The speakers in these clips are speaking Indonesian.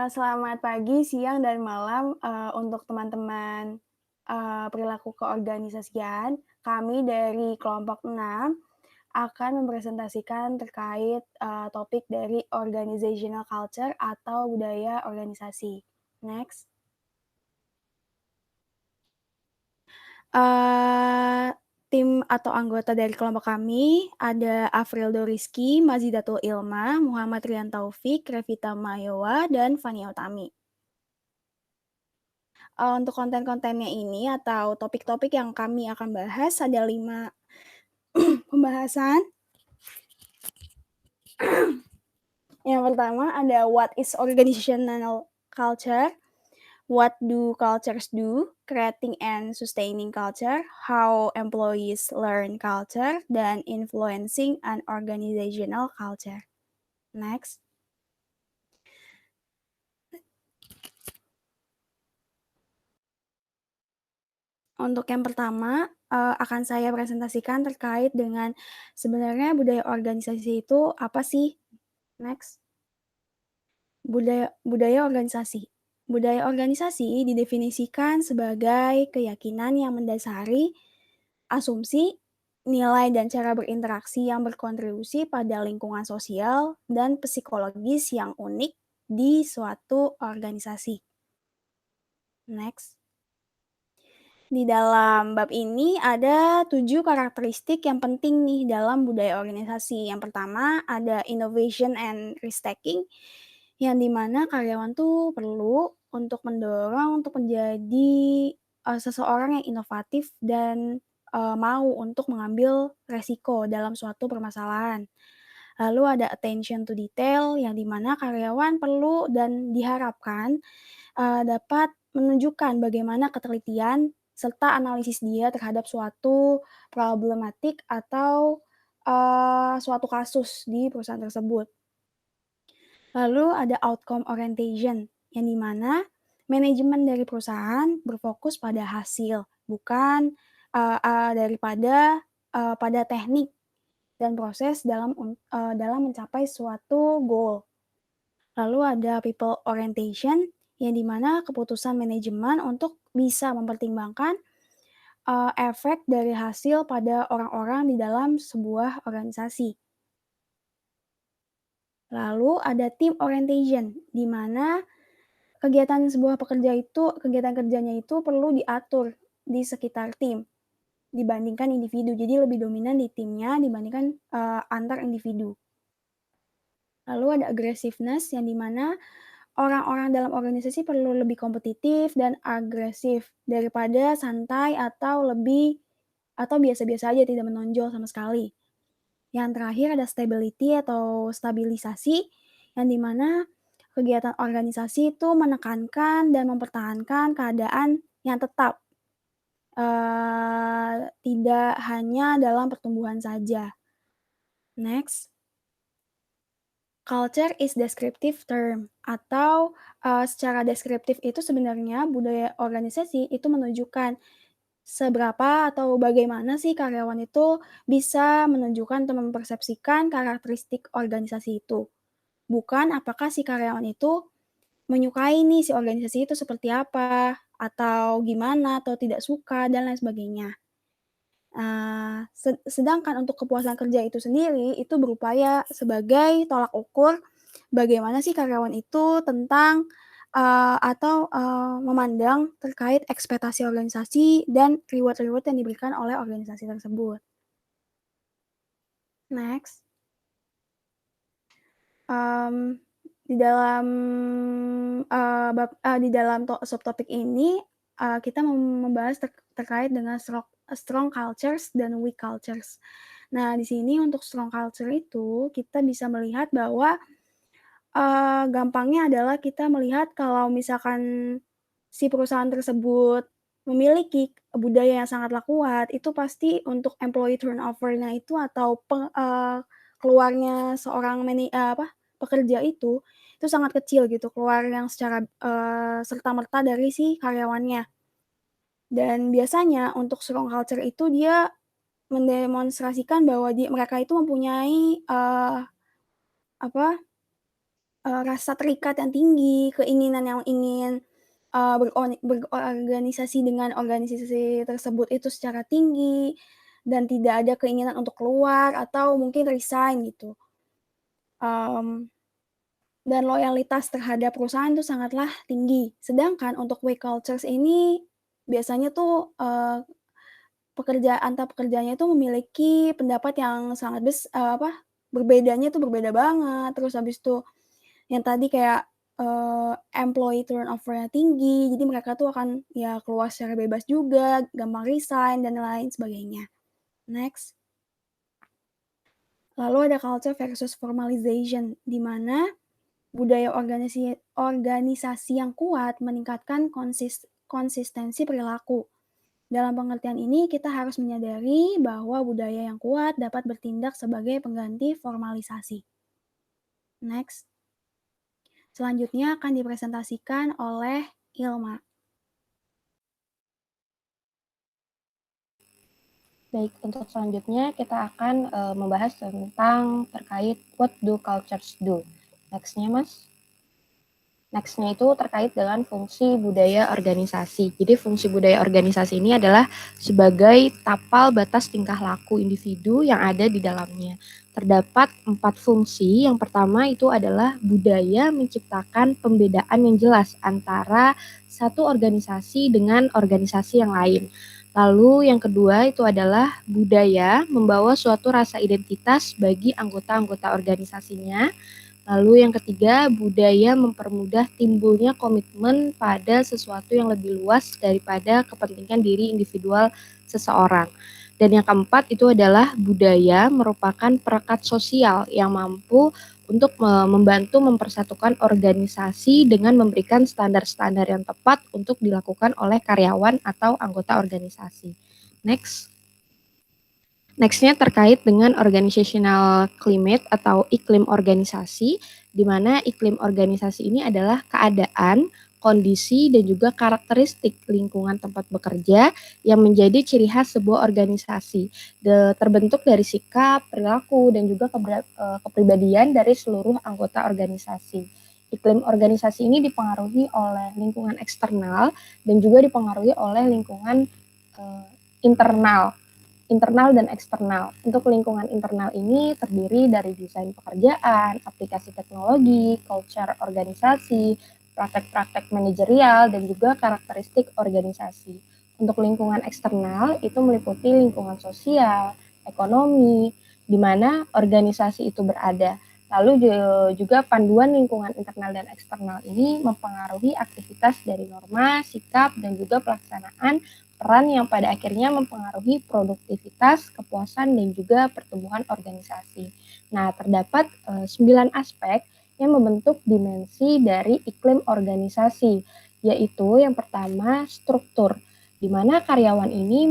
Selamat pagi, siang, dan malam, untuk teman-teman, perilaku keorganisasian. Kami dari kelompok 6 akan mempresentasikan terkait, topik dari organizational culture atau budaya organisasi. Next. Eee, Tim atau anggota dari kelompok kami ada Afrildo Rizky, Mazidatul Ilma, Muhammad Rian Taufik, Revita Mayowa, dan Fania Utami. Untuk konten-kontennya ini atau topik-topik yang kami akan bahas ada 5 pembahasan. Yang pertama ada what is organizational culture, what do cultures do, creating and sustaining culture, how employees learn culture, dan influencing an organizational culture. Next. Untuk yang pertama, akan saya presentasikan terkait dengan sebenarnya budaya organisasi itu apa sih? Next. Budaya budaya organisasi. Budaya organisasi didefinisikan sebagai keyakinan yang mendasari asumsi, nilai dan cara berinteraksi yang berkontribusi pada lingkungan sosial dan psikologis yang unik di suatu organisasi. Next. Di dalam bab ini ada 7 karakteristik yang penting nih dalam budaya organisasi. Yang pertama ada innovation and risk-taking, yang di mana karyawan tuh perlu untuk mendorong untuk menjadi, seseorang yang inovatif dan, mau untuk mengambil resiko dalam suatu permasalahan. Lalu ada attention to detail, yang di mana karyawan perlu dan diharapkan dapat menunjukkan bagaimana ketelitian serta analisis dia terhadap suatu problematik atau, suatu kasus di perusahaan tersebut. Lalu ada outcome orientation, yang di mana manajemen dari perusahaan berfokus pada hasil, bukan, daripada, pada teknik dan proses dalam mencapai suatu goal. Lalu ada people orientation, yang di mana keputusan manajemen untuk bisa mempertimbangkan, efek dari hasil pada orang-orang di dalam sebuah organisasi. Lalu ada team orientation, di mana kegiatan kerjanya itu perlu diatur di sekitar tim, dibandingkan individu. Jadi lebih dominan di timnya dibandingkan, antar individu. Lalu ada aggressiveness, yang di mana orang-orang dalam organisasi perlu lebih kompetitif dan agresif daripada santai atau biasa-biasa aja tidak menonjol sama sekali. Yang terakhir ada stability atau stabilisasi, yang di mana kegiatan organisasi itu menekankan dan mempertahankan keadaan yang tetap, tidak hanya dalam pertumbuhan saja. Next. Culture is descriptive term atau, secara deskriptif itu sebenarnya budaya organisasi itu menunjukkan seberapa atau bagaimana sih karyawan itu bisa menunjukkan atau mempersepsikan karakteristik organisasi itu. Bukan apakah si karyawan itu menyukai nih si organisasi itu seperti apa, atau gimana, atau tidak suka, dan lain sebagainya. Sedangkan untuk kepuasan kerja itu sendiri, itu berupaya sebagai tolak ukur bagaimana sih karyawan itu tentang, memandang terkait ekspektasi organisasi dan reward-reward yang diberikan oleh organisasi tersebut. Next. Mmm, di dalam, di dalam subtopik ini, kita membahas terkait dengan strong cultures dan weak cultures. Nah, di sini untuk strong culture itu kita bisa melihat bahwa, gampangnya adalah kita melihat kalau misalkan si perusahaan tersebut memiliki budaya yang sangatlah kuat, itu pasti untuk employee turnover-nya itu atau keluarnya seorang pekerja itu sangat kecil gitu, keluar yang secara, serta-merta dari si karyawannya. Dan biasanya untuk strong culture itu dia mendemonstrasikan bahwa mereka itu mempunyai, apa, rasa terikat yang tinggi, keinginan yang ingin, berorganisasi dengan organisasi tersebut itu secara tinggi, dan tidak ada keinginan untuk keluar atau mungkin resign gitu. Mmm, dan loyalitas terhadap perusahaan itu sangatlah tinggi. Sedangkan untuk work cultures ini biasanya tuh, antar pekerjaannya itu memiliki pendapat yang sangat berbedanya tuh berbeda banget. Terus habis itu yang tadi kayak, employee turnover-nya tinggi, jadi mereka tuh akan ya keluar secara bebas juga, gampang resign dan lain sebagainya. Next. Lalu ada culture versus formalization, di mana budaya organisasi yang kuat meningkatkan konsistensi perilaku. Dalam pengertian ini, kita harus menyadari bahwa budaya yang kuat dapat bertindak sebagai pengganti formalisasi. Next. Selanjutnya akan dipresentasikan oleh Ilma. Baik, untuk selanjutnya kita akan membahas tentang terkait what do cultures do. Next-nya, Mas. Next-nya itu terkait dengan fungsi budaya organisasi. Jadi fungsi budaya organisasi ini adalah sebagai tapal batas tingkah laku individu yang ada di dalamnya. Terdapat 4 fungsi. Yang pertama itu adalah budaya menciptakan pembedaan yang jelas antara satu organisasi dengan organisasi yang lain. Lalu yang kedua itu adalah budaya membawa suatu rasa identitas bagi anggota-anggota organisasinya. Lalu yang ketiga, budaya mempermudah timbulnya komitmen pada sesuatu yang lebih luas daripada kepentingan diri individual seseorang. Dan yang keempat itu adalah budaya merupakan perekat sosial yang mampu untuk membantu mempersatukan organisasi dengan memberikan standar-standar yang tepat untuk dilakukan oleh karyawan atau anggota organisasi. Next. Next-nya terkait dengan organizational climate atau iklim organisasi, di mana iklim organisasi ini adalah keadaan, kondisi, dan juga karakteristik lingkungan tempat bekerja yang menjadi ciri khas sebuah organisasi. Terbentuk dari sikap, perilaku, dan juga kepribadian dari seluruh anggota organisasi. Iklim organisasi ini dipengaruhi oleh lingkungan eksternal dan juga dipengaruhi oleh lingkungan internal dan eksternal. Untuk lingkungan internal ini terdiri dari desain pekerjaan, aplikasi teknologi, culture organisasi, praktek-praktek manajerial, dan juga karakteristik organisasi. Untuk lingkungan eksternal itu meliputi lingkungan sosial, ekonomi, di mana organisasi itu berada. Lalu juga panduan lingkungan internal dan eksternal ini mempengaruhi aktivitas dari norma, sikap, dan juga pelaksanaan peran yang pada akhirnya mempengaruhi produktivitas, kepuasan, dan juga pertumbuhan organisasi. Nah, terdapat 9 aspek yang membentuk dimensi dari iklim organisasi, yaitu yang pertama struktur, di mana karyawan ini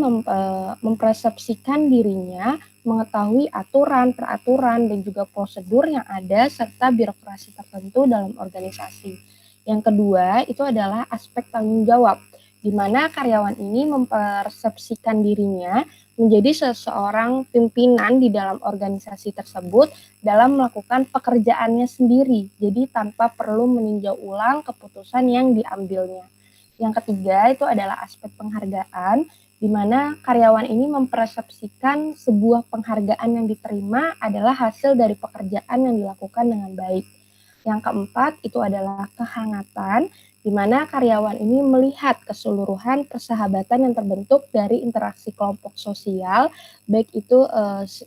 mempersepsikan dirinya mengetahui aturan, peraturan, dan juga prosedur yang ada serta birokrasi tertentu dalam organisasi. Yang kedua, itu adalah aspek tanggung jawab, di mana karyawan ini mempersepsikan dirinya menjadi seseorang pimpinan di dalam organisasi tersebut dalam melakukan pekerjaannya sendiri, jadi tanpa perlu meninjau ulang keputusan yang diambilnya. Yang ketiga itu adalah aspek penghargaan, di mana karyawan ini mempersepsikan sebuah penghargaan yang diterima adalah hasil dari pekerjaan yang dilakukan dengan baik. Yang keempat itu adalah kehangatan, di mana karyawan ini melihat keseluruhan persahabatan yang terbentuk dari interaksi kelompok sosial, baik itu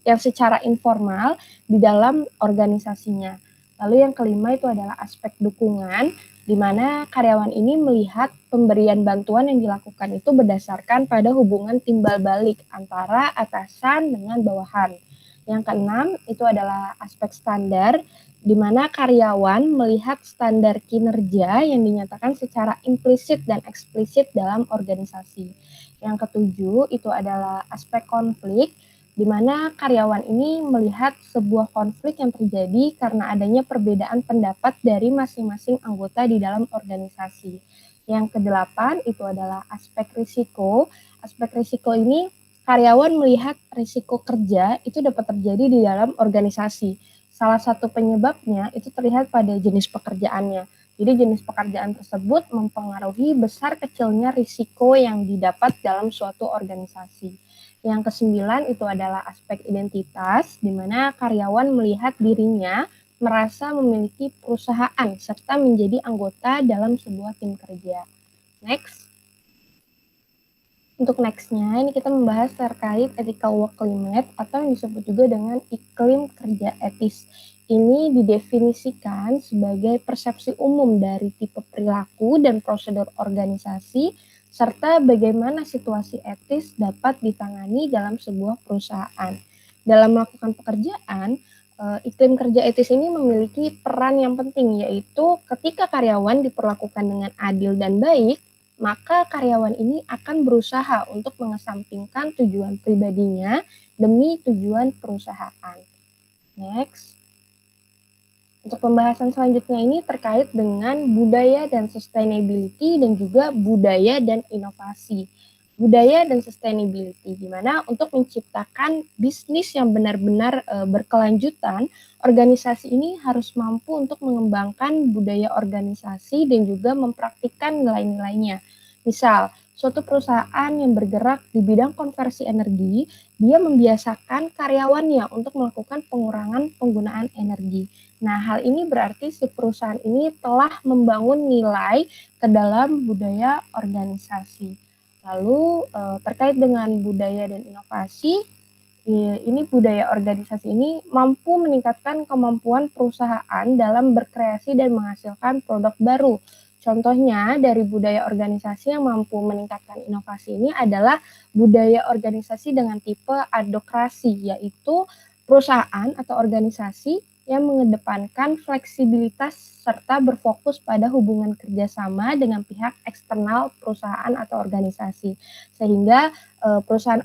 yang secara informal di dalam organisasinya. Lalu yang kelima itu adalah aspek dukungan, di mana karyawan ini melihat pemberian bantuan yang dilakukan itu berdasarkan pada hubungan timbal balik antara atasan dengan bawahan. Yang keenam itu adalah aspek standar, di mana karyawan melihat standar kinerja yang dinyatakan secara implisit dan eksplisit dalam organisasi. Yang ketujuh itu adalah aspek konflik, di mana karyawan ini melihat sebuah konflik yang terjadi karena adanya perbedaan pendapat dari masing-masing anggota di dalam organisasi. Yang kedelapan itu adalah aspek risiko. Aspek risiko ini karyawan melihat risiko kerja itu dapat terjadi di dalam organisasi, Salah satu penyebabnya itu terlihat pada jenis pekerjaannya. Jadi jenis pekerjaan tersebut mempengaruhi besar kecilnya risiko yang didapat dalam suatu organisasi. Yang kesembilan itu adalah aspek identitas, di mana karyawan melihat dirinya merasa memiliki perusahaan serta menjadi anggota dalam sebuah tim kerja. Next. Untuk next-nya, ini kita membahas terkait ethical work climate atau yang disebut juga dengan iklim kerja etis. Ini didefinisikan sebagai persepsi umum dari tipe perilaku dan prosedur organisasi serta bagaimana situasi etis dapat ditangani dalam sebuah perusahaan. Dalam melakukan pekerjaan, iklim kerja etis ini memiliki peran yang penting, yaitu ketika karyawan diperlakukan dengan adil dan baik, maka karyawan ini akan berusaha untuk mengesampingkan tujuan pribadinya demi tujuan perusahaan. Next. Untuk pembahasan selanjutnya ini terkait dengan budaya dan sustainability dan juga budaya dan inovasi. Budaya dan sustainability, di mana untuk menciptakan bisnis yang benar-benar berkelanjutan, organisasi ini harus mampu untuk mengembangkan budaya organisasi dan juga mempraktikkan nilai-nilainya. Misal, suatu perusahaan yang bergerak di bidang konversi energi, dia membiasakan karyawannya untuk melakukan pengurangan penggunaan energi. Nah, hal ini berarti si perusahaan ini telah membangun nilai ke dalam budaya organisasi. Lalu terkait dengan budaya dan inovasi, ini budaya organisasi ini mampu meningkatkan kemampuan perusahaan dalam berkreasi dan menghasilkan produk baru. Contohnya dari budaya organisasi yang mampu meningkatkan inovasi ini adalah budaya organisasi dengan tipe adokrasi, yaitu perusahaan atau organisasi yang mengedepankan fleksibilitas serta berfokus pada hubungan kerjasama dengan pihak eksternal perusahaan atau organisasi. Sehingga perusahaan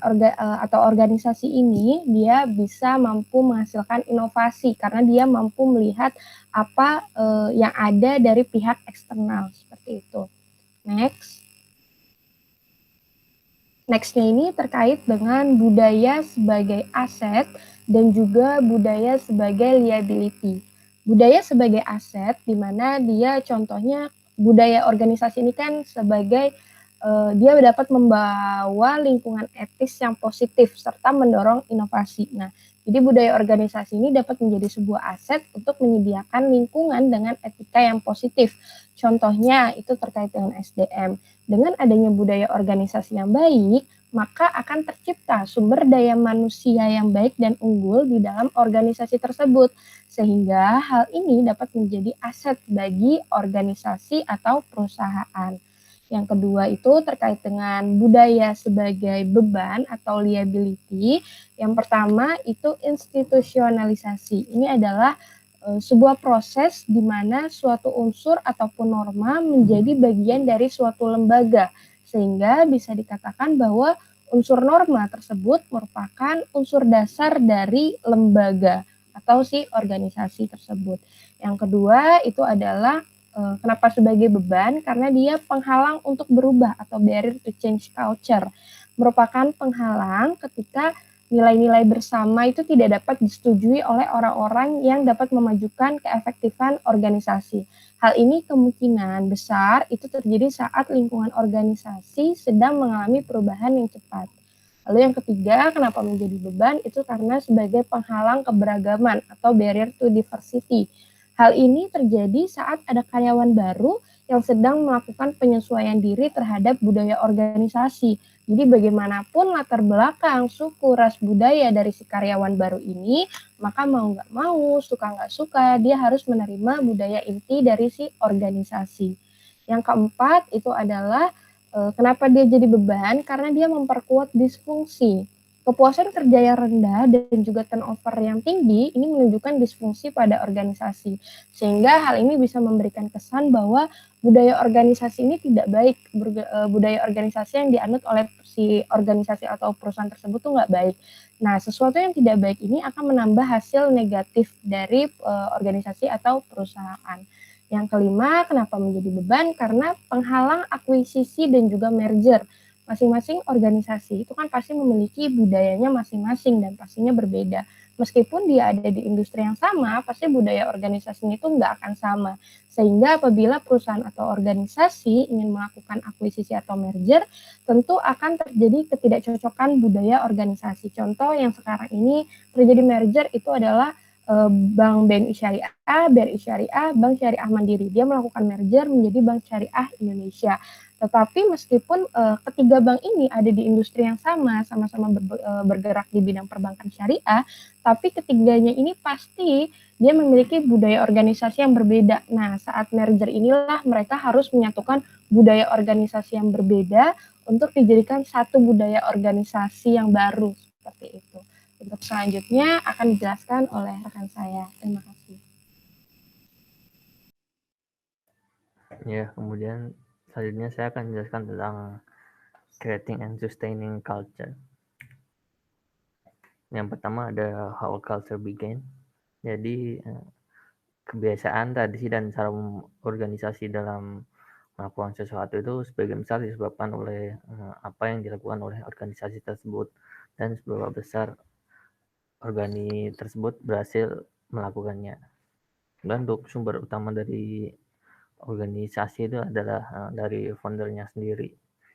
atau organisasi ini dia bisa mampu menghasilkan inovasi karena dia mampu melihat apa yang ada dari pihak eksternal, seperti itu. Next. Next-nya ini terkait dengan budaya sebagai aset dan juga budaya sebagai liability. Budaya sebagai aset, di mana dia contohnya budaya organisasi ini kan sebagai dia dapat membawa lingkungan etis yang positif serta mendorong inovasi. Nah, jadi budaya organisasi ini dapat menjadi sebuah aset untuk menyediakan lingkungan dengan etika yang positif. Contohnya itu terkait dengan SDM. Dengan adanya budaya organisasi yang baik, maka akan tercipta sumber daya manusia yang baik dan unggul di dalam organisasi tersebut. Sehingga hal ini dapat menjadi aset bagi organisasi atau perusahaan. Yang kedua itu terkait dengan budaya sebagai beban atau liability. Yang pertama itu institusionalisasi. Ini adalah sebuah proses di mana suatu unsur ataupun norma menjadi bagian dari suatu lembaga, sehingga bisa dikatakan bahwa unsur norma tersebut merupakan unsur dasar dari lembaga atau si organisasi tersebut. Yang kedua itu adalah kenapa sebagai beban? Karena dia penghalang untuk berubah atau barrier to change culture. Merupakan penghalang ketika nilai-nilai bersama itu tidak dapat disetujui oleh orang-orang yang dapat memajukan keefektifan organisasi. Hal ini kemungkinan besar itu terjadi saat lingkungan organisasi sedang mengalami perubahan yang cepat. Lalu yang ketiga, kenapa menjadi beban? Itu karena sebagai penghalang keberagaman atau barrier to diversity. Hal ini terjadi saat ada karyawan baru yang sedang melakukan penyesuaian diri terhadap budaya organisasi. Jadi bagaimanapun latar belakang, suku, ras, budaya dari si karyawan baru ini, maka mau nggak mau, suka nggak suka, dia harus menerima budaya inti dari si organisasi. Yang keempat itu adalah kenapa dia jadi beban? Karena dia memperkuat disfungsi. Kepuasan kerja yang rendah dan juga turnover yang tinggi ini menunjukkan disfungsi pada organisasi. Sehingga hal ini bisa memberikan kesan bahwa budaya organisasi ini tidak baik, budaya organisasi yang dianut oleh si organisasi atau perusahaan tersebut tuh nggak baik. Nah, sesuatu yang tidak baik ini akan menambah hasil negatif dari organisasi atau perusahaan. Yang kelima, kenapa menjadi beban? Karena penghalang akuisisi dan juga merger. Masing-masing organisasi itu kan pasti memiliki budayanya masing-masing dan pastinya berbeda. Meskipun dia ada di industri yang sama, pasti budaya organisasinya itu nggak akan sama. Sehingga apabila perusahaan atau organisasi ingin melakukan akuisisi atau merger, tentu akan terjadi ketidakcocokan budaya organisasi. Contoh yang sekarang ini terjadi merger itu adalah Bank BNI Syariah, BRI Syariah, Bank Syariah Mandiri. Dia melakukan merger menjadi Bank Syariah Indonesia. Tetapi meskipun ketiga bank ini ada di industri yang sama, sama-sama bergerak di bidang perbankan syariah, tapi ketiganya ini pasti dia memiliki budaya organisasi yang berbeda. Nah, saat merger inilah mereka harus menyatukan budaya organisasi yang berbeda untuk dijadikan satu budaya organisasi yang baru, seperti itu. Untuk selanjutnya akan dijelaskan oleh rekan saya. Terima kasih. Ya, kemudian selanjutnya saya akan menjelaskan tentang creating and sustaining culture. Yang pertama ada how culture begin. Jadi kebiasaan, tradisi, dan cara organisasi dalam melakukan sesuatu itu sebagian besar disebabkan oleh apa yang dilakukan oleh organisasi tersebut, dan seberapa besar organisasi tersebut berhasil melakukannya. Dan untuk sumber utama dari organisasi itu adalah dari foundernya sendiri.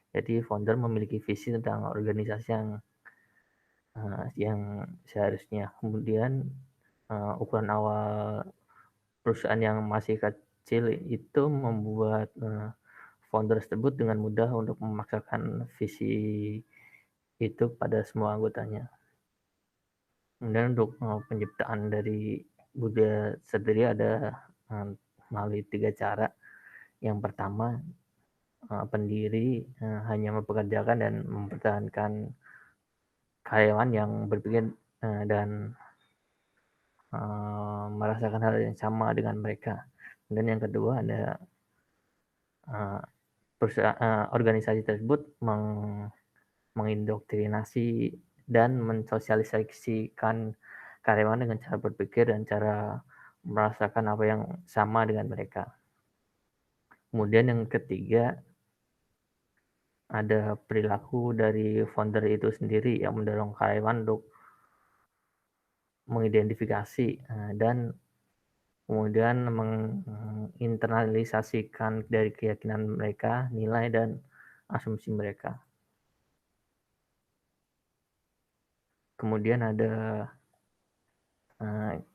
Jadi founder memiliki visi tentang organisasi yang seharusnya. Kemudian ukuran awal perusahaan yang masih kecil itu membuat founder tersebut dengan mudah untuk memaksakan visi itu pada semua anggotanya. Kemudian untuk penciptaan dari budaya sendiri ada melalui 3 cara. Yang pertama, pendiri hanya mempekerjakan dan mempertahankan karyawan yang berpikir dan merasakan hal yang sama dengan mereka. Dan yang kedua ada organisasi tersebut mengindoktrinasi dan mensosialisasikan karyawan dengan cara berpikir dan cara merasakan apa yang sama dengan mereka. Kemudian yang ketiga ada perilaku dari founder itu sendiri yang mendorong karyawan untuk mengidentifikasi dan kemudian menginternalisasikan dari keyakinan mereka, nilai, dan asumsi mereka. Kemudian ada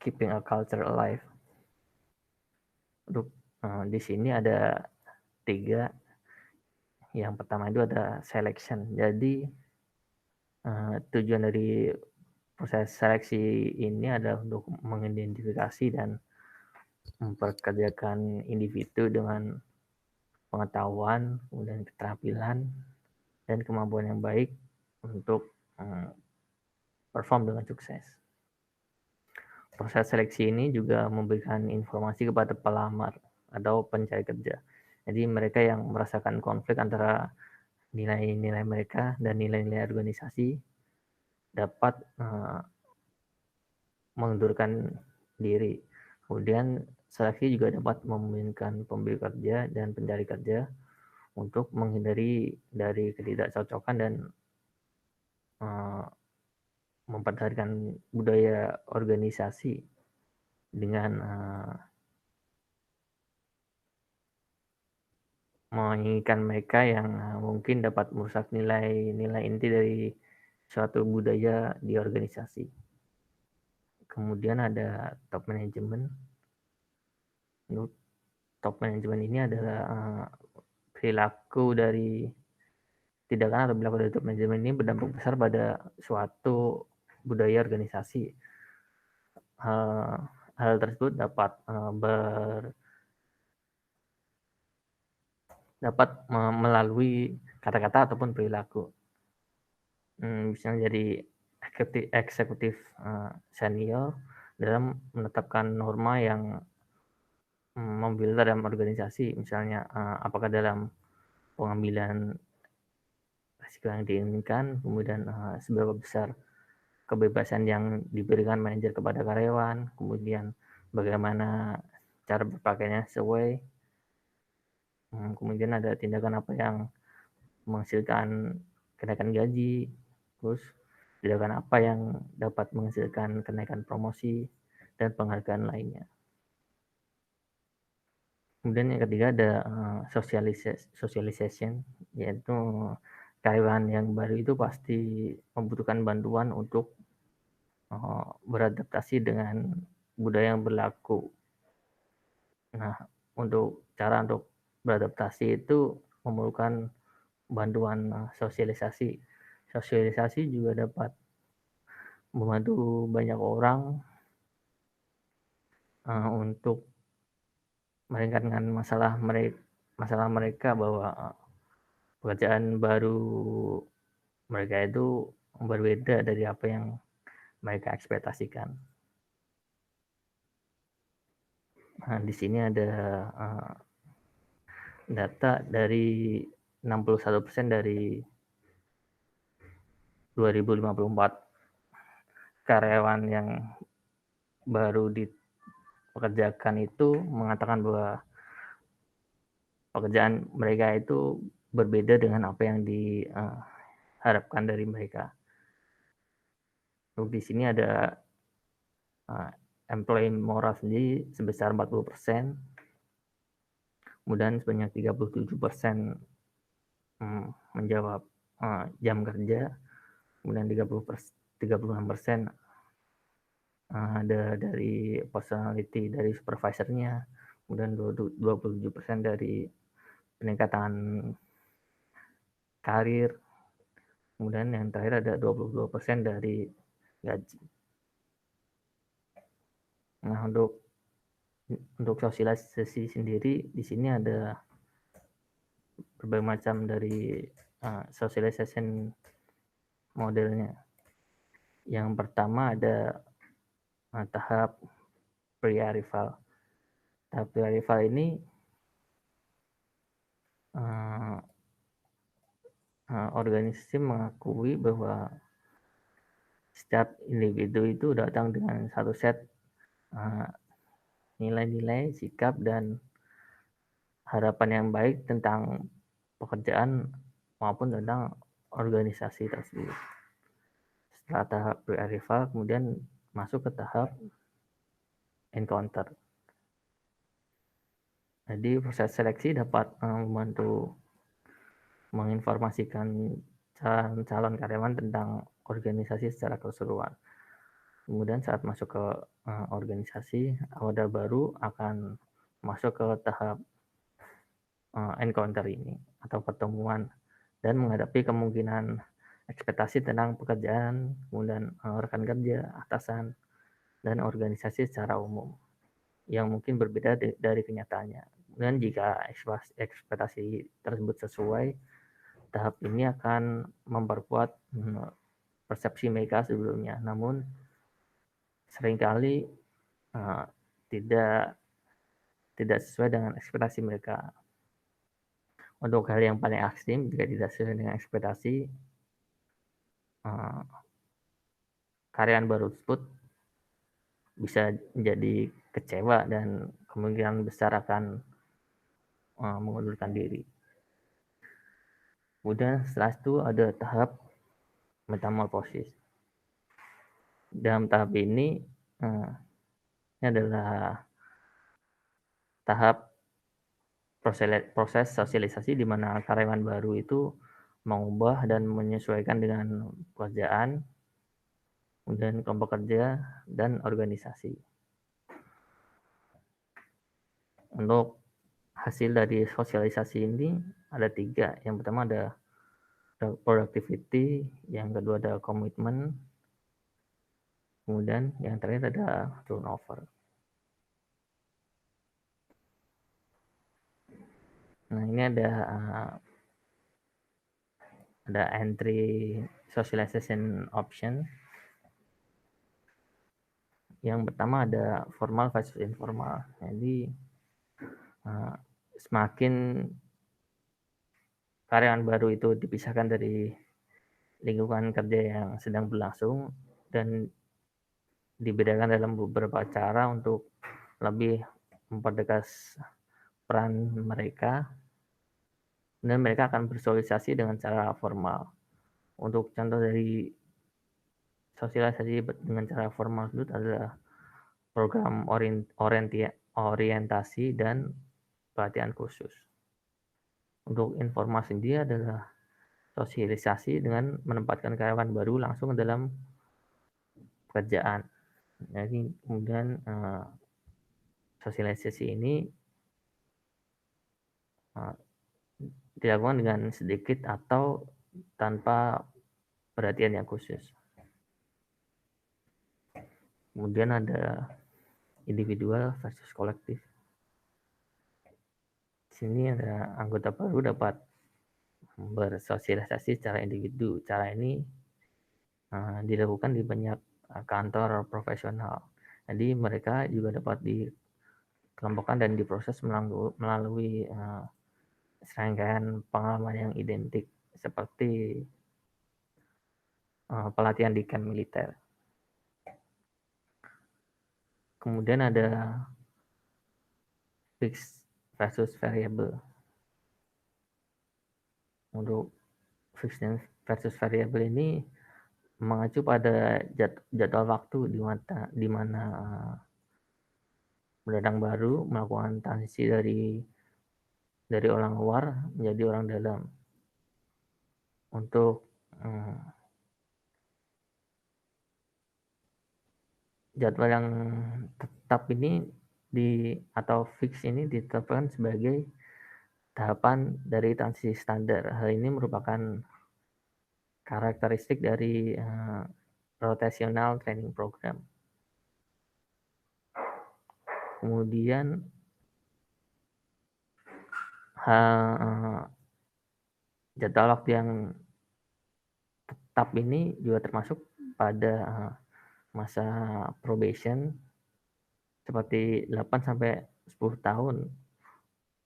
keeping a culture alive. Untuk di sini ada 3. Yang pertama itu ada selection. Jadi tujuan dari proses seleksi ini adalah untuk mengidentifikasi dan memperkerjakan individu dengan pengetahuan, kemudian keterampilan, dan kemampuan yang baik untuk perform dengan sukses. Proses seleksi ini juga memberikan informasi kepada pelamar atau pencari kerja. Jadi mereka yang merasakan konflik antara nilai-nilai mereka dan nilai-nilai organisasi dapat mengundurkan diri. Kemudian seleksi juga dapat memungkinkan pemberi kerja dan pencari kerja untuk menghindari dari ketidakcocokan dan mempertahankan budaya organisasi dengan menginginkan mereka yang mungkin dapat merusak nilai-nilai inti dari suatu budaya di organisasi. Kemudian ada top management. Top management ini adalah perilaku dari tindakan atau perilaku dari top management ini berdampak besar pada suatu budaya organisasi. Hal tersebut dapat melalui kata-kata ataupun perilaku. Misalnya jadi eksekutif senior dalam menetapkan norma yang membela dalam organisasi, misalnya apakah dalam pengambilan risiko yang diinginkan, kemudian seberapa besar kebebasan yang diberikan manajer kepada karyawan, kemudian bagaimana cara berpakaiannya sesuai, kemudian ada tindakan apa yang menghasilkan kenaikan gaji, terus kebijakan apa yang dapat menghasilkan kenaikan promosi dan penghargaan lainnya. Kemudian yang ketiga ada socialization, yaitu karyawan yang baru itu pasti membutuhkan bantuan untuk beradaptasi dengan budaya yang berlaku. Nah, untuk beradaptasi itu memerlukan bantuan sosialisasi. Sosialisasi juga dapat membantu banyak orang untuk meringankan masalah mereka bahwa pekerjaan baru mereka itu berbeda dari apa yang mereka ekspektasikan. Nah, di sini ada data dari 61% dari 2054 karyawan yang baru dipekerjakan itu mengatakan bahwa pekerjaan mereka itu berbeda dengan apa yang diharapkan dari mereka. Untuk di sini ada employee moral sendiri sebesar 40%, kemudian sebanyak 37% menjawab jam kerja, kemudian 36% ada dari personality dari supervisornya, kemudian 27% dari peningkatan karir, kemudian yang terakhir ada 22% dari gaji. Nah, untuk sosialisasi sendiri di sini ada berbagai macam dari socialization modelnya. Yang pertama ada tahap pre-arrival. Tahap pre-arrival ini organisasi mengakui bahwa setiap individu itu datang dengan satu set nilai-nilai, sikap, dan harapan yang baik tentang pekerjaan maupun tentang organisasi tersebut. Setelah tahap pre-arrival, kemudian masuk ke tahap encounter. Jadi proses seleksi dapat membantu menginformasikan calon karyawan tentang organisasi secara keseluruhan. Kemudian saat masuk ke organisasi, anggota baru akan masuk ke tahap encounter ini atau pertemuan dan menghadapi kemungkinan ekspektasi tentang pekerjaan, kemudian rekan kerja, atasan, dan organisasi secara umum yang mungkin berbeda dari kenyataannya. Dan jika ekspektasi tersebut sesuai, tahap ini akan memperkuat persepsi mereka sebelumnya. Namun seringkali tidak sesuai dengan ekspektasi mereka. Untuk hal yang paling ekstrim, jika tidak sesuai dengan ekspektasi, karyawan baru tersebut bisa menjadi kecewa dan kemungkinan besar akan mengundurkan diri. Kemudian setelah itu ada tahap metamorfosis. Dalam tahap ini adalah tahap proses sosialisasi di mana karyawan baru itu mengubah dan menyesuaikan dengan pekerjaan, kemudian kelompok kerja, dan organisasi. Untuk hasil dari sosialisasi ini ada 3. Yang pertama ada productivity, yang kedua ada komitmen, kemudian yang terakhir ada turnover. Nah, ini ada entry socialization option. Yang pertama ada formal versus informal. Jadi semakin karyawan baru itu dipisahkan dari lingkungan kerja yang sedang berlangsung dan dibedakan dalam beberapa cara untuk lebih mempertegas peran mereka, dan mereka akan bersosialisasi dengan cara formal. Untuk contoh dari sosialisasi dengan cara formal itu adalah program orientasi dan pelatihan khusus. Untuk informasi dia adalah sosialisasi dengan menempatkan karyawan baru langsung dalam pekerjaan. Jadi kemudian sosialisasi ini dilakukan dengan sedikit atau tanpa perhatian yang khusus. Kemudian ada individual versus kolektif. Di sini ada anggota baru dapat bersosialisasi secara individu. Cara ini dilakukan di banyak kantor profesional. Jadi mereka juga dapat dikelompokkan dan diproses melalui serangkaian pengalaman yang identik seperti pelatihan di camp militer. Kemudian ada fixed versus variable. Untuk fixed versus variable ini mengacu pada jadwal waktu di mana pendatang baru melakukan transisi dari orang luar menjadi orang dalam. Untuk jadwal yang tetap ini atau fix ini ditetapkan sebagai tahapan dari transisi standar. Hal ini merupakan karakteristik dari rotational training program. Kemudian jadwal waktu yang tetap ini juga termasuk pada masa probation seperti 8 sampai 10 tahun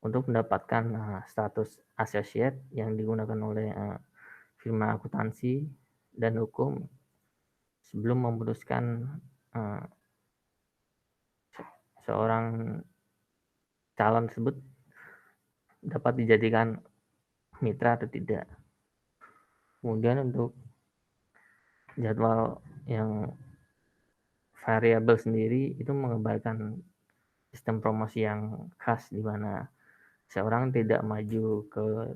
untuk mendapatkan status associate yang digunakan oleh firma akuntansi dan hukum sebelum memutuskan seorang calon tersebut dapat dijadikan mitra atau tidak. Kemudian untuk jadwal yang variabel sendiri itu menggambarkan sistem promosi yang khas di mana seorang tidak maju ke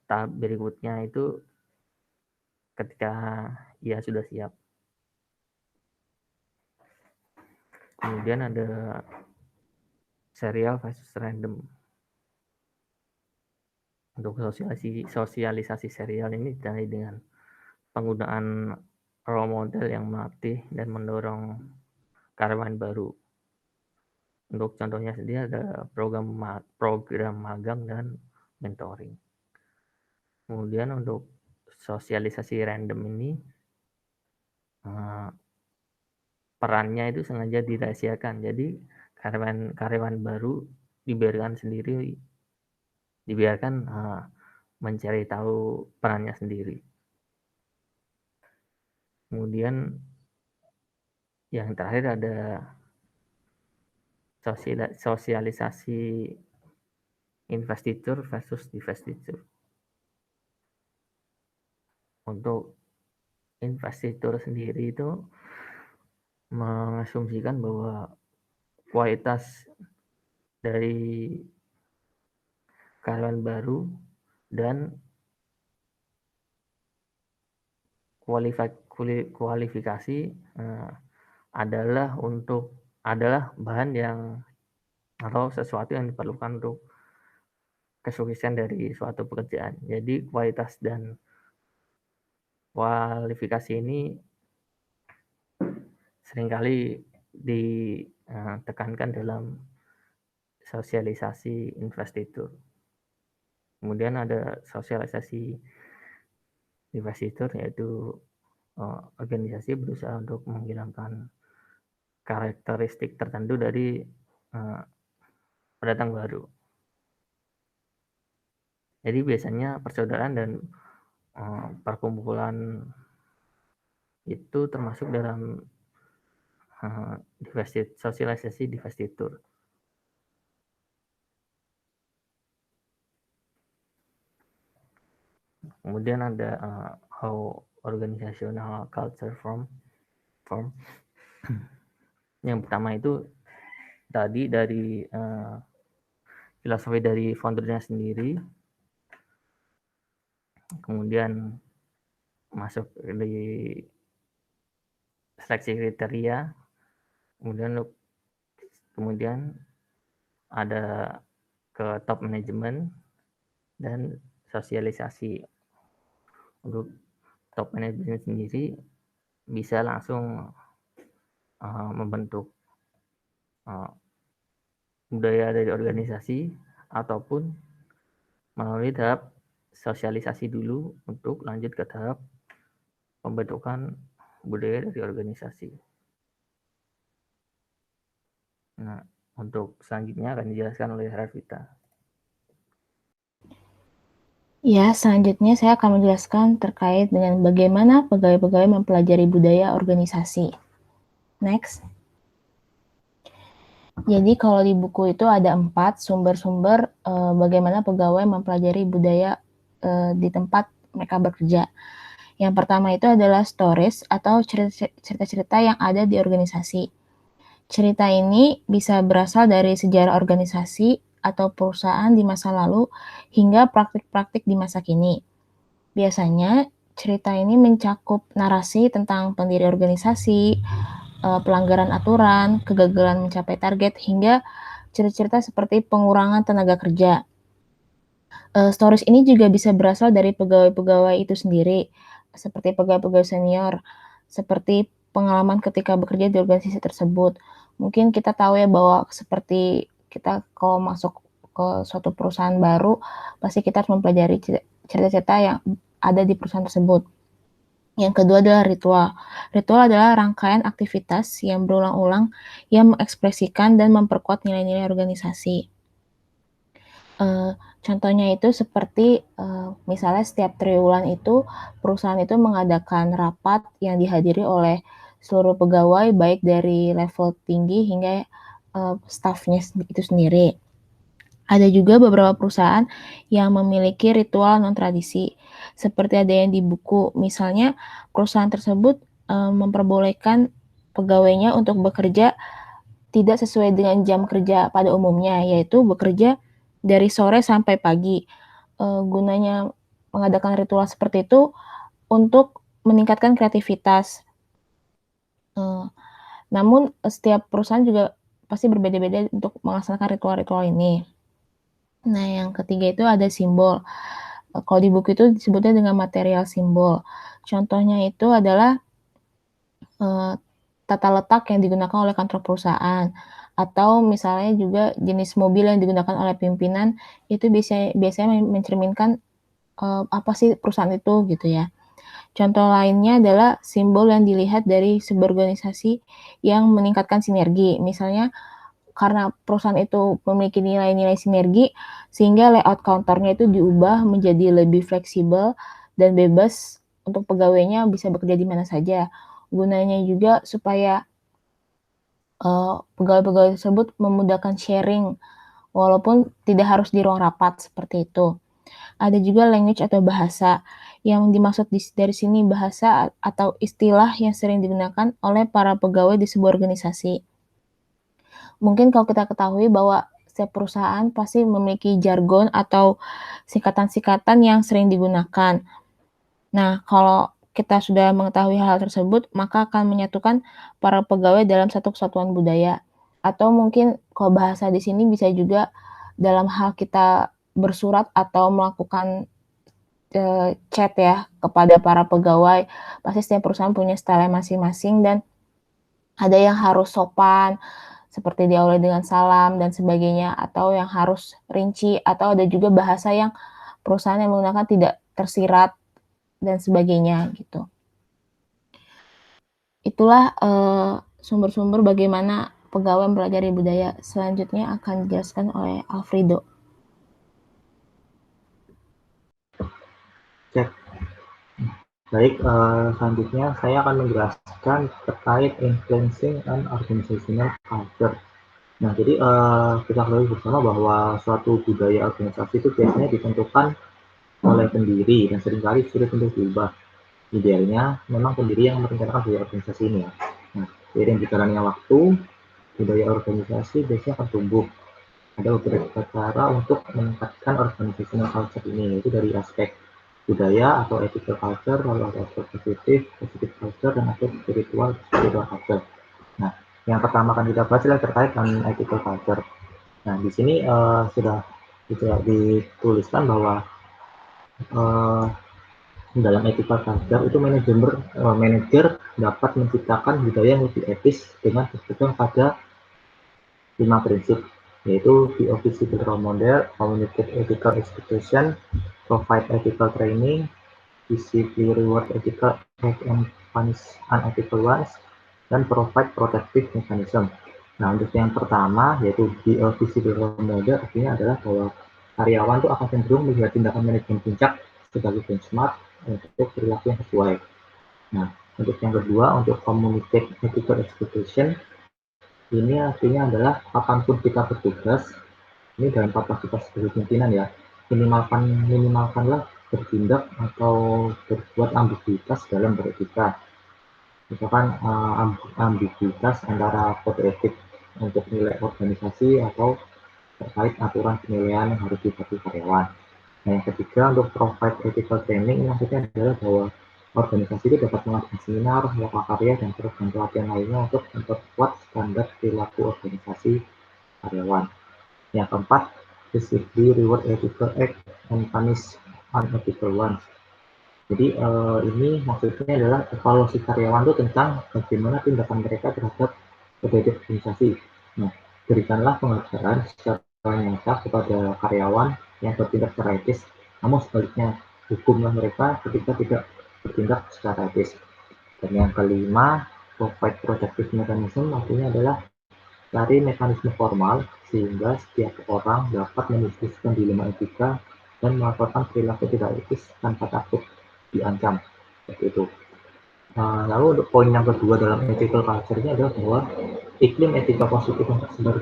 tahap berikutnya itu ketika ia sudah siap. Kemudian ada serial versus random. Untuk sosialisasi serial ini ditandai dengan penggunaan role model yang melatih dan mendorong karyawan baru. Untuk contohnya sendiri ada program magang dan mentoring. Kemudian untuk sosialisasi random ini perannya itu sengaja dirahasiakan. Jadi karyawan baru dibiarkan mencari tahu perannya sendiri. Kemudian yang terakhir ada sosialisasi investitur versus divestitur. Untuk investitur sendiri itu mengasumsikan bahwa kualitas dari karyawan baru dan kualifikasi adalah bahan yang atau sesuatu yang diperlukan untuk kesuksesan dari suatu pekerjaan. Jadi kualitas dan kualifikasi ini seringkali ditekankan dalam sosialisasi investitur. Kemudian ada sosialisasi investitur, yaitu organisasi berusaha untuk menghilangkan karakteristik tertentu dari pendatang baru. Jadi biasanya persaudaraan dan perkumpulan itu termasuk dalam sosialisasi divestitur. Kemudian ada how organizational culture form. Yang pertama itu tadi dari filosofi dari foundernya sendiri, kemudian masuk di seleksi kriteria, kemudian ada ke top management dan sosialisasi. Untuk top management sendiri bisa langsung membentuk budaya dari organisasi ataupun melalui tahap sosialisasi dulu untuk lanjut ke tahap pembentukan budaya dari organisasi. Nah, untuk selanjutnya akan dijelaskan oleh Rafita. Ya, selanjutnya saya akan menjelaskan terkait dengan bagaimana pegawai-pegawai mempelajari budaya organisasi. Next. Jadi kalau di buku itu ada 4 sumber-sumber bagaimana pegawai mempelajari budaya di tempat mereka bekerja. Yang pertama itu adalah stories atau cerita-cerita yang ada di organisasi. Cerita ini bisa berasal dari sejarah organisasi atau perusahaan di masa lalu hingga praktik-praktik di masa kini. Biasanya cerita ini mencakup narasi tentang pendiri organisasi, pelanggaran aturan, kegagalan mencapai target, hingga cerita-cerita seperti pengurangan tenaga kerja. Stories ini juga bisa berasal dari pegawai-pegawai itu sendiri, seperti pegawai-pegawai senior, seperti pengalaman ketika bekerja di organisasi tersebut. Mungkin kita tahu ya bahwa seperti kita kalau masuk ke suatu perusahaan baru, pasti kita harus mempelajari cerita-cerita yang ada di perusahaan tersebut. Yang kedua adalah ritual. Ritual adalah rangkaian aktivitas yang berulang-ulang yang mengekspresikan dan memperkuat nilai-nilai organisasi. Contohnya itu seperti misalnya setiap triwulan itu perusahaan itu mengadakan rapat yang dihadiri oleh seluruh pegawai baik dari level tinggi hingga stafnya itu sendiri. Ada juga beberapa perusahaan yang memiliki ritual non-tradisi, seperti ada yang di buku. Misalnya, perusahaan tersebut memperbolehkan pegawainya untuk bekerja tidak sesuai dengan jam kerja pada umumnya, yaitu bekerja dari sore sampai pagi. Gunanya mengadakan ritual seperti itu untuk meningkatkan kreativitas. Namun, setiap perusahaan juga pasti berbeda-beda untuk melaksanakan ritual-ritual ini. Nah, yang ketiga itu ada simbol. Kalau di buku itu disebutnya dengan material simbol. Contohnya itu adalah tata letak yang digunakan oleh kantor perusahaan, atau misalnya juga jenis mobil yang digunakan oleh pimpinan, itu biasanya mencerminkan apa sih perusahaan itu gitu ya. Contoh lainnya adalah simbol yang dilihat dari sebuah organisasi yang meningkatkan sinergi. Misalnya karena perusahaan itu memiliki nilai-nilai sinergi, sehingga layout kantornya itu diubah menjadi lebih fleksibel dan bebas untuk pegawainya bisa bekerja di mana saja. Gunanya juga supaya pegawai-pegawai tersebut memudahkan sharing, walaupun tidak harus di ruang rapat seperti itu. Ada juga language atau bahasa, yang dimaksud dari sini bahasa atau istilah yang sering digunakan oleh para pegawai di sebuah organisasi. Mungkin kalau kita ketahui bahwa setiap perusahaan pasti memiliki jargon atau singkatan-singkatan yang sering digunakan. Nah, kalau kita sudah mengetahui hal tersebut, maka akan menyatukan para pegawai dalam satu kesatuan budaya. Atau mungkin kalau bahasa di sini bisa juga dalam hal kita bersurat atau melakukan chat ya kepada para pegawai. Pasti setiap perusahaan punya style masing-masing dan ada yang harus sopan, seperti diawali dengan salam dan sebagainya, atau yang harus rinci, atau ada juga bahasa yang perusahaan yang menggunakan tidak tersirat dan sebagainya gitu. Itulah sumber-sumber bagaimana pegawai mempelajari budaya. Selanjutnya akan dijelaskan oleh Alfredo. Cek. Baik, selanjutnya saya akan menjelaskan terkait influencing and organizational culture. Nah, jadi kita ketahui bersama bahwa suatu budaya organisasi itu biasanya ditentukan oleh pendiri dan seringkali sulit untuk diubah. Idealnya memang pendiri yang merencanakan budaya organisasi ini ya. Nah, seiring berjalannya waktu, budaya organisasi biasanya akan tumbuh. Ada beberapa cara untuk meningkatkan organizational culture ini, yaitu dari aspek budaya atau ethical culture, lalu ada aspek positive culture, dan aspek spiritual culture. Nah, yang pertama akan kita bahas adalah terkait dengan ethical culture. Nah, di sini sudah dituliskan bahwa dalam ethical culture itu manajer dapat menciptakan budaya yang lebih etis dengan berpegang pada 5 prinsip, yaitu be a visible role model, communicate ethical expectation, provide ethical training, visibly reward ethical act and punish unethical ones, dan provide protective mechanism. Nah, untuk yang pertama, yaitu be a visible role model, artinya adalah bahwa karyawan itu akan cenderung melihat tindakan manajemen puncak sebagai benchmark untuk perilaku yang sesuai. Nah, untuk yang kedua, untuk communicate ethical expectation, ini artinya adalah kapanpun kita bertugas, ini dalam kapasitas sebagai pimpinan ya, minimalkanlah bertindak atau berbuat ambiguitas dalam beretika. Misalkan ambiguitas antara kode etik untuk nilai organisasi atau terkait aturan penilaian yang harus dipatuhi karyawan. Nah, yang ketiga, untuk provide ethical training, ini maksudnya adalah bahwa organisasi itu dapat mengadakan seminar, lokal karya, dan program pelatihan lainnya untuk memperkuat standar perilaku organisasi karyawan. Yang keempat, specifically reward ethical act and punish unethical ones. Jadi ini maksudnya adalah evaluasi karyawan itu tentang bagaimana tindakan mereka terhadap berbagai organisasi. Nah, berikanlah penghargaan secara nyata kepada karyawan yang bertindak secara etis, namun sebaliknya hukumlah mereka ketika tidak bertindak secara etis. Dan yang kelima, provide protective mechanism, artinya adalah cari mekanisme formal sehingga setiap orang dapat mendiskusikan dilema etika dan melakukan perilaku tidak etis tanpa takut diancam. Seperti itu. Lalu untuk poin yang kedua dalam ethical culture ini adalah bahwa iklim etika positif yang tersebar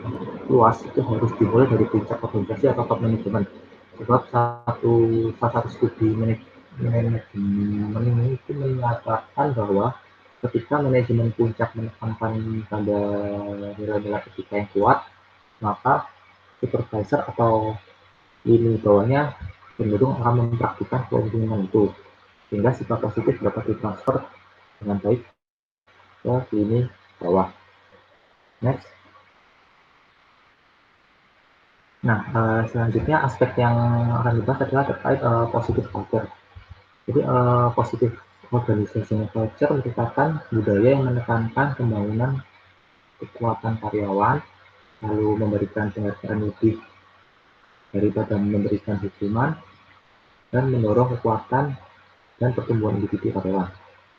luas itu harus dimulai dari puncak organisasi atau top manajemen. Sebab salah satu studi manajemen itu menyatakan bahwa ketika manajemen puncak menekankan pada nilai-nilai etika yang kuat, maka supervisor atau lini bawahnya cenderung akan mempraktikkan keuntungan itu, sehingga sifat positif dapat ditransfer dengan baik ke lini bawah. Next. Nah, selanjutnya aspek yang akan dibahas adalah terkait positive culture. Jadi positive organizational culture merupakan budaya yang menekankan pembangunan kekuatan karyawan, lalu memberikan penghargaan lebih daripada memberikan hukuman, dan mendorong kekuatan dan pertumbuhan individu karyawan.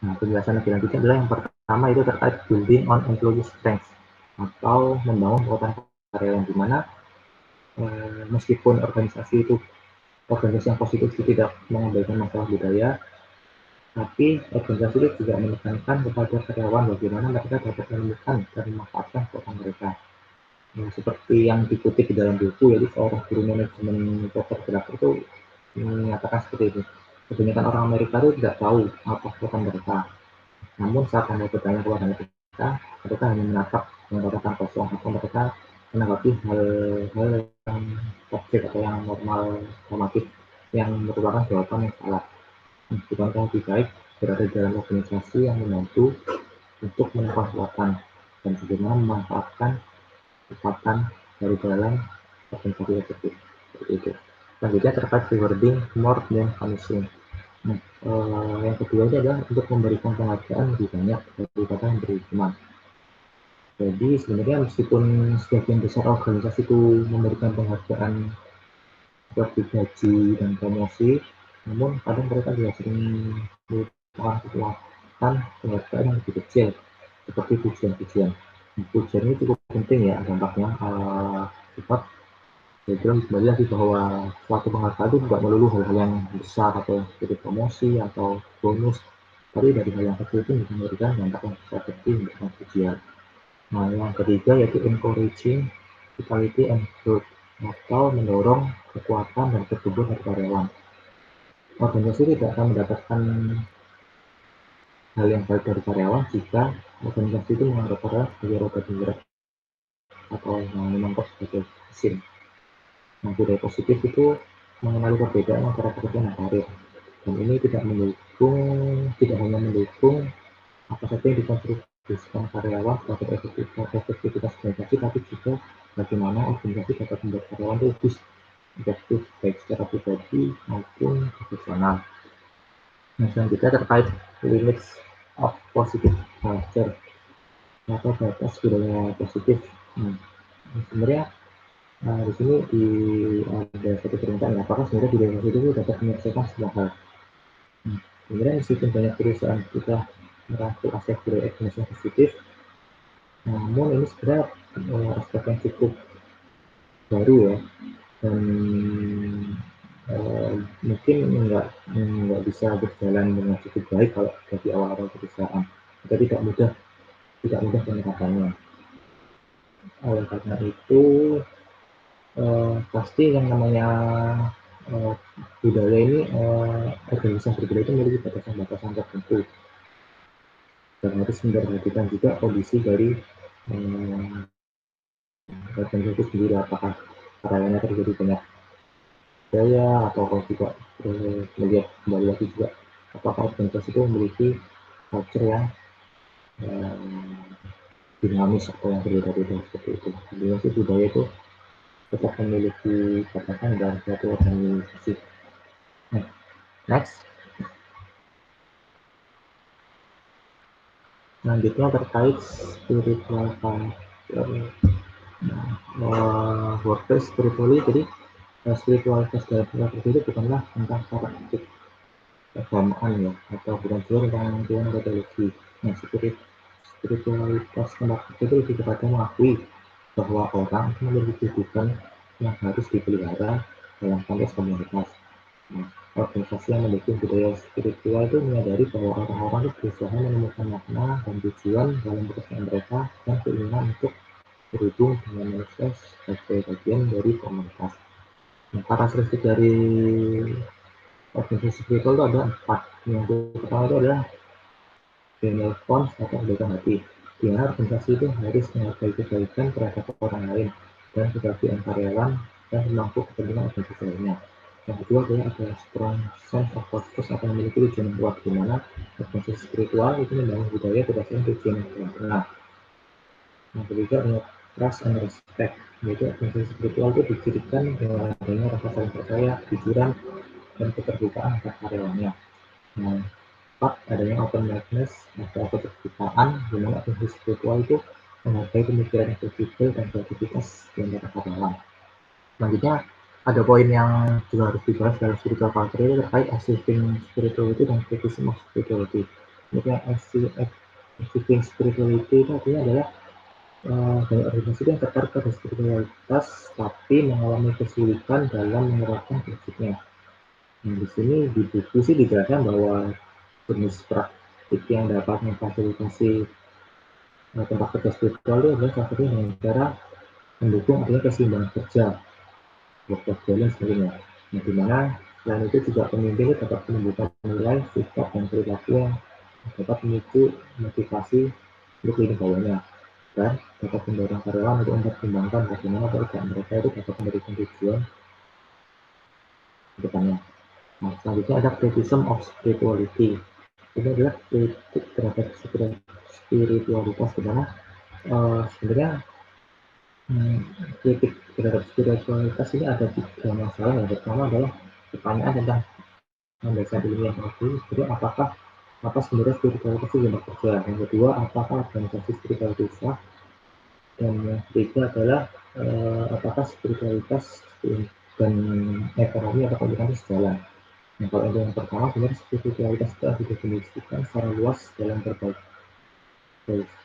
Nah, penjelasan lebih lanjutnya adalah yang pertama itu terkait building on employee strength atau membangun kekuatan karyawan, di mana meskipun organisasi yang positif itu tidak mengabaikan masalah budaya, tapi organisasi itu juga menekankan kepada karyawan bagaimana mereka dapat menemukan dan memanfaatkan kekuatan mereka. Nah, seperti yang dikutip di dalam buku, yaitu seorang guru manajemen Robert Glaser itu menyatakan seperti ini. Kebanyakan orang Amerika itu tidak tahu apa kekuatan mereka. Namun saat Anda bertanya kepada mereka hanya menatap mengatakan kosong, atau mereka menanggapi hal-hal yang objek atau yang normatif yang merupakan jawaban yang salah. Bukankah lebih baik berada dalam organisasi yang membantu untuk menemukan kekuatan dan bagaimana memanfaatkan kekuatan dari dalam organisasi tersebut? Seperti itu. Selanjutnya terkait rewarding more than punishing. Nah, yang kedua itu adalah untuk memberikan penghargaan lebih banyak daripada memberi hukuman. Jadi sebenarnya meskipun sebagian besar organisasi itu memberikan penghargaan seperti gaji dan promosi, namun kadang mereka juga sering merupakan kekuatan penghargaan yang lebih kecil, seperti pujian-pujian. Pujian ini cukup penting ya dampaknya, sebab saya bilang kembali lagi bahwa suatu penghargaan itu tidak melulu hal-hal yang besar atau seperti promosi atau bonus, tapi dari hal yang kecil itu bisa memberikan dampak yang besar seperti memberikan pujian. Nah, yang ketiga yaitu encouraging vitality and growth, atau mendorong kekuatan dan pertumbuhan dari karyawan. Organisasi tidak akan mendapatkan hal yang baik dari karyawan jika organisasi itu menganggap karyawan sebagai roda penggerak atau yang memang sebagai mesin. Nah, budaya positif itu mengenali perbedaan antara pekerjaan dan karir. Dan ini tidak hanya mendukung apa saja yang dikontribusikan karyawan terhadap efektivitas organisasi, tapi juga bagaimana organisasi dapat membuat karyawan itu lebih efektif baik secara pribadi maupun profesional. Nah, selanjutnya terkait limits of positive culture atau batas budaya positif. Sebenarnya di sini ada satu permintaan, apakah sebenarnya budaya positif itu dapat menyelesaikan semua hal. Sebenarnya meskipun banyak perusahaan kita merangkul aspek budaya organisasi yang positif, namun ini sebenarnya aspek yang cukup baru ya, dan mungkin nggak bisa berjalan dengan cukup baik kalau dari awal-awal perusahaan. Kita tidak mudah penerapannya. Oleh karena itu pasti yang namanya budaya ini organisasi yang berbeda itu memiliki batasan-batasan tertentu dan harus memperhatikan juga kondisi dari organisasi sendiri, apakah karyawannya terjadi banyak budaya atau juga melihat kembali lagi juga apakah organisasi itu memiliki culture yang dinamis atau yang berbeda-beda seperti itu. Jadi budaya itu tetap memiliki batasan dalam suatu organisasi. Next. Selanjutnya terkait spiritual culture, workplace spiritually. Jadi spiritualitas dalam kerja itu bukanlah tentang praktik keagamaan ya, atau bukan juga tentang tujuan atau teologi. Nah, spiritualitas tempat kerja itu lebih kepada mengakui bahwa orang itu memiliki kehidupan yang harus dipelihara dalam konteks komunitas. Nah, organisasi yang mendukung budaya spiritual itu menyadari bahwa orang-orang itu berusaha menemukan makna dan tujuan dalam pekerjaan mereka dan keinginan untuk berhubung dengan manusia sebagai bagian dari komunitas. Nah, karakteristik dari organisasi spiritual itu ada 4. Yang pertama itu adalah benevolence atau kebaikan hati, di mana organisasi itu harus menghargai kebaikan terhadap orang lain dan kebahagiaan karyawan dan memangku kepentingan organisasi lainnya. Yang kedua adalah ada strong sense of purpose atau memiliki tujuan yang kuat, di mana organisasi spiritual itu membangun budaya berdasarkan tujuan yang kuat. Yang ketiga adalah trust and respect, yaitu organisasi spiritual itu dicirikan dengan adanya rasa saling percaya, kejujuran, dan keterbukaan antar karyawannya. Nah, 4. adanya open-mindedness atau keterbukaan, di mana organisasi spiritual itu menghargai pemikiran yang fleksibel dan kreativitas di antara karyawan. Selanjutnya ada poin yang juga harus dibahas dalam spiritual culture itu terkait achieving spirituality dan criticism of spirituality. Jadi achieving spirituality itu artinya adalah banyak organisasi yang tertarik pada spiritualitas tapi mengalami kesulitan dalam menerapkan prinsipnya. Nah, di sini di buku sih dijelaskan bahwa jenis praktik yang dapat memfasilitasi tempat kerja spiritual itu adalah salah satunya dengan cara mendukung adanya keseimbangan kerja, work-life balance sebagainya. Nah, di mana selain itu juga pemimpin itu dapat menunjukkan nilai, sikap, dan perilaku yang dapat memicu motivasi untuk lini bawahnya dan dapat mendorong karyawan untuk mempertimbangkan bagaimana pekerjaan mereka itu dapat memberikan tujuan ke depannya. Nah, selanjutnya ada criticism of spirituality. Ini adalah kritik terhadap spiritualitas, di mana sebenarnya kritik terhadap spiritualitas ini ada 3 masalah. Yang pertama adalah pertanyaan tentang landasan ilmiah tadi, jadi apa sebenarnya spiritualitas itu yang bekerja. Yang kedua, apakah organisasi spiritual itu sah, dan yang ketiga adalah apakah spiritualitas dan ekonomi atau komunikasi sejalan. Nah, kalau yang pertama, sebenarnya spiritualitas itu harus didefinisikan secara luas dalam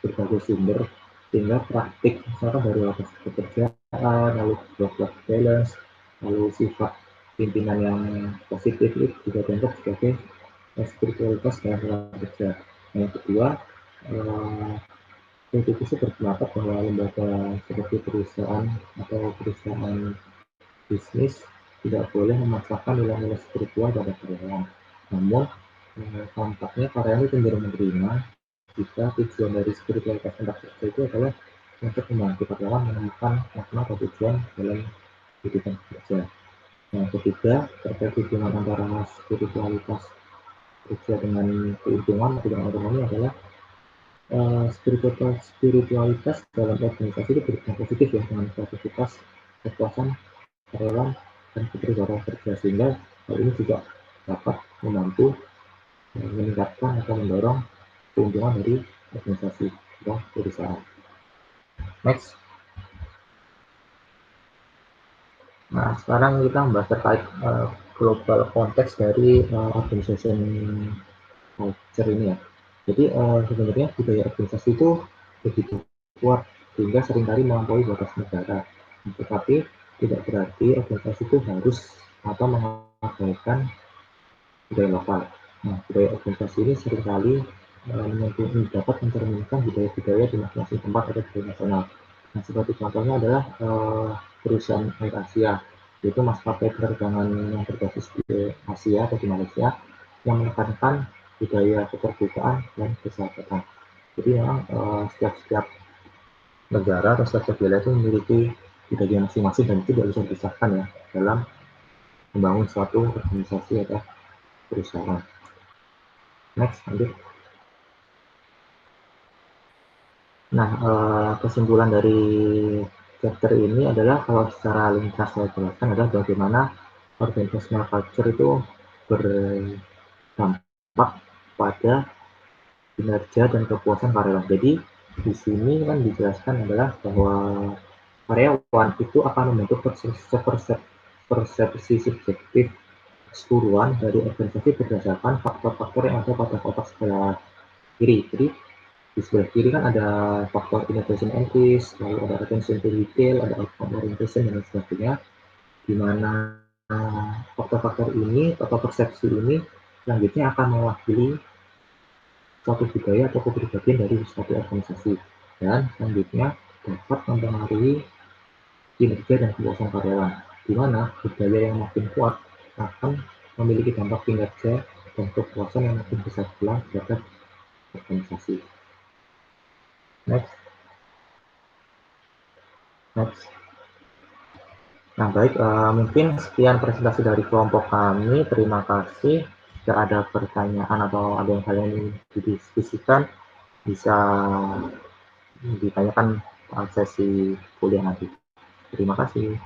berbagai sumber, sehingga praktik misalkan dari lokasi pekerjaan, lalu work-life balance, lalu sifat pimpinan yang positif itu juga dianggap sebagai spiritualitas dalam kerja. Yang kedua, itu berpendapat bahwa lembaga seperti perusahaan atau perusahaan bisnis tidak boleh memaksakan nilai-nilai spiritual pada karyawan. Namun tampaknya karyawan itu cenderung menerima jika tujuan dari spiritualitas tempat kerja itu adalah untuk membantu karyawan menemukan makna atau tujuan dalam kehidupan kerja. Yang ketiga, terkait hubungan antara spiritualitas kerja dengan keuntungan atau dengan ekonomi adalah spiritualitas dalam organisasi itu berperan positif ya dengan kreativitas, kepuasan karyawan dan keterlibatan kerja, sehingga hal ini juga dapat membantu meningkatkan atau mendorong keuntungan dari organisasi atau perusahaan. Next. Nah, sekarang kita membahas terkait global konteks dari organization culture ini ya. Jadi sebenarnya budaya organisasi itu begitu kuat sehingga seringkali melampaui batas negara. Tetapi tidak berarti organisasi itu harus atau mengabaikan budaya lokal. Nah, budaya organisasi ini seringkali dapat mencerminkan budaya-budaya di masing-masing tempat atau budaya nasional. Nah, seperti contohnya adalah perusahaan Air Asia, yaitu maskapai penerbangan yang berbasis di Asia atau di Malaysia, yang menekankan budaya keterbukaan dan persahabatan. Jadi memang setiap negara atau setiap wilayah itu memiliki budaya masing-masing dan itu tidak bisa dipisahkan ya dalam membangun suatu organisasi atau perusahaan. Next, lanjut. Nah, kesimpulan dari chapter ini adalah kalau secara ringkas saya jelaskan adalah bagaimana organizational culture itu berdampak pada kinerja dan kepuasan karyawan. Jadi di sini kan dijelaskan adalah bahwa karyawan itu akan membentuk persepsi subjektif keseluruhan dari organisasi berdasarkan faktor-faktor yang ada pada kotak sebelah kiri. Jadi di sebelah kiri kan ada faktor innovation and risk, lalu ada attention to detail, ada outcome orientation dan lain sebagainya. Di mana faktor-faktor ini atau persepsi ini selanjutnya akan mewakili suatu budaya atau kepribadian dari suatu organisasi dan selanjutnya dapat mempengaruhi kinerja dan kepuasan karyawan, di mana budaya yang makin kuat akan memiliki dampak kinerja dan kepuasan yang makin besar pula terhadap organisasi. Next. Nah, baik, mungkin sekian presentasi dari kelompok kami. Terima kasih. Jika ada pertanyaan atau ada yang kalian ingin didiskusikan, bisa ditanyakan saat sesi kuliah nanti. Terima kasih.